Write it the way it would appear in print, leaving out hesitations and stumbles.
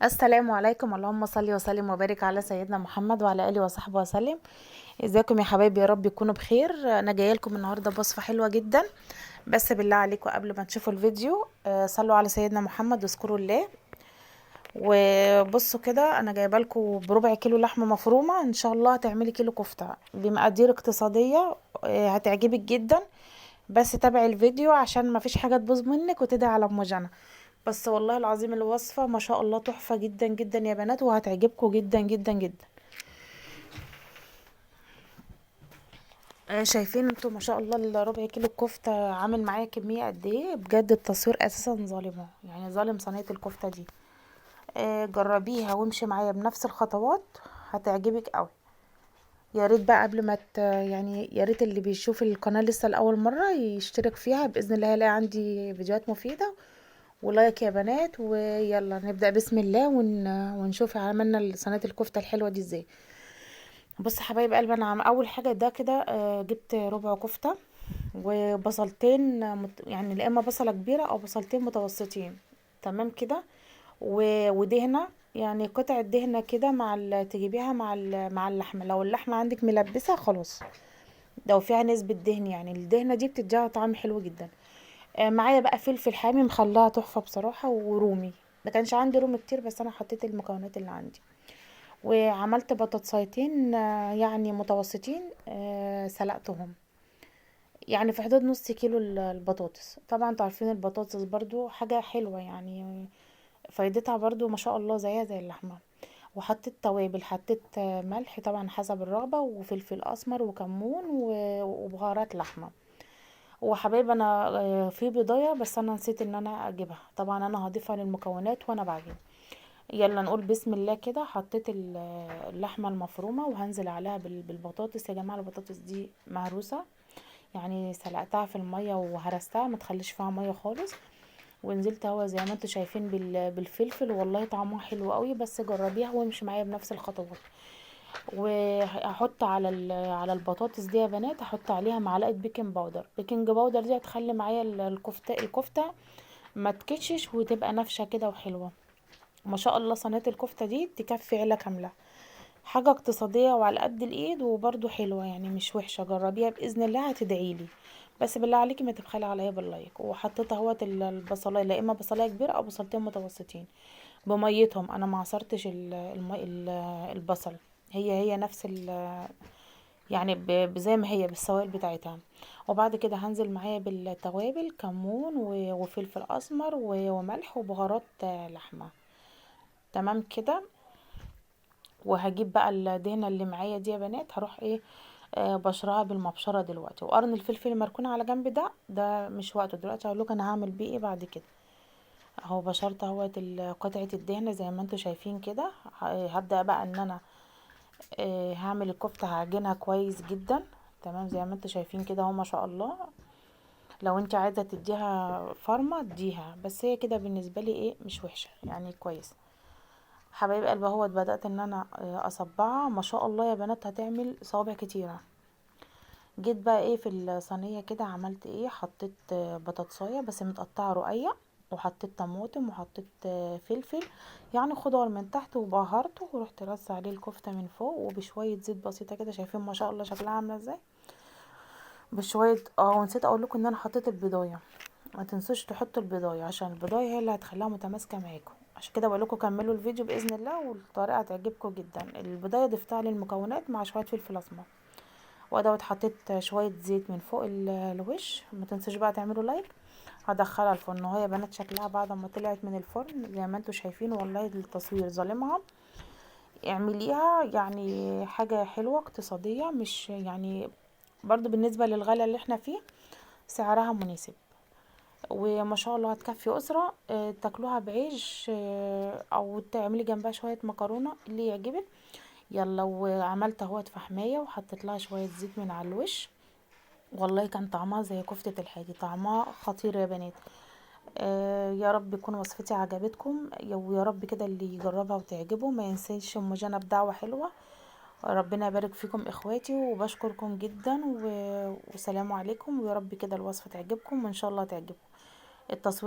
السلام عليكم، اللهم صل وسلم وبارك على سيدنا محمد وعلى اله وصحبه وسلم. ازيكم يا حبايبي؟ يا رب يكونوا بخير. انا جايه لكم النهارده بوصفه حلوه جدا. بس بالله عليكم قبل ما تشوفوا الفيديو صلوا على سيدنا محمد واذكروا الله. وبصوا كده، انا جايبه لكم بربع كيلو لحمه مفرومه، ان شاء الله هتعملي كيلو كفته بمقادير اقتصاديه. هتعجبك جدا. بس تابعي الفيديو عشان ما فيش حاجه تبوظ منك وتدعي على ام جنى. بس والله العظيم الوصفة ما شاء الله تحفة جدا جدا يا بنات، وهتعجبكم جدا جدا جدا. شايفين انتوا ما شاء الله الربع كيلو الكفتة عامل معايا كمية قد ايه؟ بجد التصوير اساسا ظالمه، يعني ظالم صينية الكفتة دي. جربيها وامشي معايا بنفس الخطوات، هتعجبك قوي. يا ريت بقى قبل ما يعني يا ريت اللي بيشوف القناة لسه لأول مرة يشترك فيها، بإذن الله هيلاقي عندي فيديوهات مفيدة. ولايك يا بنات، ويلا نبدأ بسم الله ونشوف عملنا صينية الكفتة الحلوة دي ازاي. بص حبايب قلبي، انا اول حاجة ده كده جبت ربع كفتة وبصلتين يعني لا اما بصلة كبيرة او بصلتين متوسطين. تمام كده. ودهنة، يعني قطعة دهنة كده تجيبيها مع اللحمة، لو اللحمة عندك ملبسة خلاص. لو فيها نسبة دهن، يعني الدهنة دي بتديها طعم حلو جدا. معايا بقى فلفل حامي مخليها تحفة بصراحة، ورومي. ما كانش عندي رومي كتير، بس انا حطيت المكونات اللي عندي. وعملت بطاطسايتين يعني متوسطين، سلقتهم. يعني في حدود نص كيلو البطاطس. طبعا انتوا عارفين البطاطس برضو حاجة حلوة يعني، فايدتها برضو ما شاء الله زيها زي اللحمة. وحطيت توابل، حطيت ملح طبعا حسب الرغبة، وفلفل اسمر وكمون وبهارات لحمة. وحبايب انا في بضايه، بس انا نسيت ان انا اجيبها. طبعا انا هضيفها للمكونات وانا بعجن. يلا نقول بسم الله كده. حطيت اللحمه المفرومه وهنزل عليها بالبطاطس. يا جماعه البطاطس دي مهروسه، يعني سلقتها في الميه وهرستها، ما تخليش فيها ميه خالص. ونزلت اهو زي ما انتم شايفين بالفلفل، والله طعمها حلو قوي. بس جربيها وامشي معايا بنفس الخطوات. وهحط على البطاطس دي يا بنات، هحط عليها معلقه بيكنج باودر. بيكنج باودر دي هتخلي معايا الكفته ما تكشش وتبقى نافشه كده وحلوه. ما شاء الله صينيه الكفته دي تكفي عيله كامله. حاجه اقتصاديه وعلى قد الايد وبرده حلوه، يعني مش وحشه. جربيها باذن الله هتدعيلي. بس بالله عليكي ما تبخلي عليا باللايك. وحطيت اهوت البصلايه، لا اما بصلايه كبيره او بصلتين متوسطين بميتهم. انا ما عصرتش البصل. هي نفس يعني زي ما هي بالسوائل بتاعتها. وبعد كده هنزل معايا بالتوابل، كمون وفلفل اسمر وملح وبهارات لحمه. تمام كده. وهجيب بقى الدهنه اللي معايا دي يا بنات، هروح ايه بشرها بالمبشره دلوقتي. وقرن الفلفل المركون على جنب، ده مش وقته دلوقتي، هقول لكم انا هعمل بيه ايه بعد كده. اهو بشرت اهوت قطعه الدهنه زي ما انتم شايفين كده. هبدا بقى ان انا هعمل الكفتة، هعجنها كويس جدا. تمام زي ما انتوا شايفين كده اهو ما شاء الله. لو انت عايزة تديها فرمة اديها، بس هي كده بالنسبة لي ايه مش وحشة يعني كويس. حبايب قلبي اهوت بدأت ان انا اصبعها. ما شاء الله يا بنات هتعمل صوابع كتيرة. جيت بقى ايه في الصينية كده، عملت ايه؟ حطيت بطاطساية بس متقطعة رقيق، وحطيت طماطم، وحطيت فلفل، يعني خضار من تحت، وبهرته ورحت رص عليه الكفتة من فوق وبشوية زيت بسيطة كده. شايفين ما شاء الله شكلها عاملة ازاي؟ بشوية ونسيت اقول لكم ان انا حطيت البضاية. ما تنسوش تحطوا البضاية، عشان البضاية هي اللي هتخليها متماسكة معاكم. عشان كده بقول لكم كملوا الفيديو باذن الله، والطريقة هتعجبكم جدا. البضاية ضفتها للمكونات مع شوية فلفل اسمر. وادوت حطيت شويه زيت من فوق الوش. ما تنسوش بقى تعملوا لايك. هدخلها الفرن اهو يا بنات. شكلها بعد ما طلعت من الفرن زي ما انتوا شايفين، والله التصوير ظالمها. اعمليها يعني حاجه حلوه اقتصاديه، مش يعني برضو بالنسبه للغلا اللي احنا فيه سعرها مناسب. وما شاء الله هتكفي اسره تاكلوها بعيش، او تعملي جنبها شويه مكرونه اللي يعجبك. يلا. وعملت اهوت فحمايه وحطيت لها شويه زيت من على الوش. والله كان طعمها زي كفتة الحادي، طعمها خطير يا بنات. يا رب يكون وصفتي عجبتكم، ويا رب كده اللي يجربها وتعجبه ما ينسيش ام جنى بدعوة حلوة. ربنا يبارك فيكم اخواتي، وبشكركم جدا وسلام عليكم. ويا رب كده الوصفة تعجبكم، وان شاء الله تعجبكم التصوير.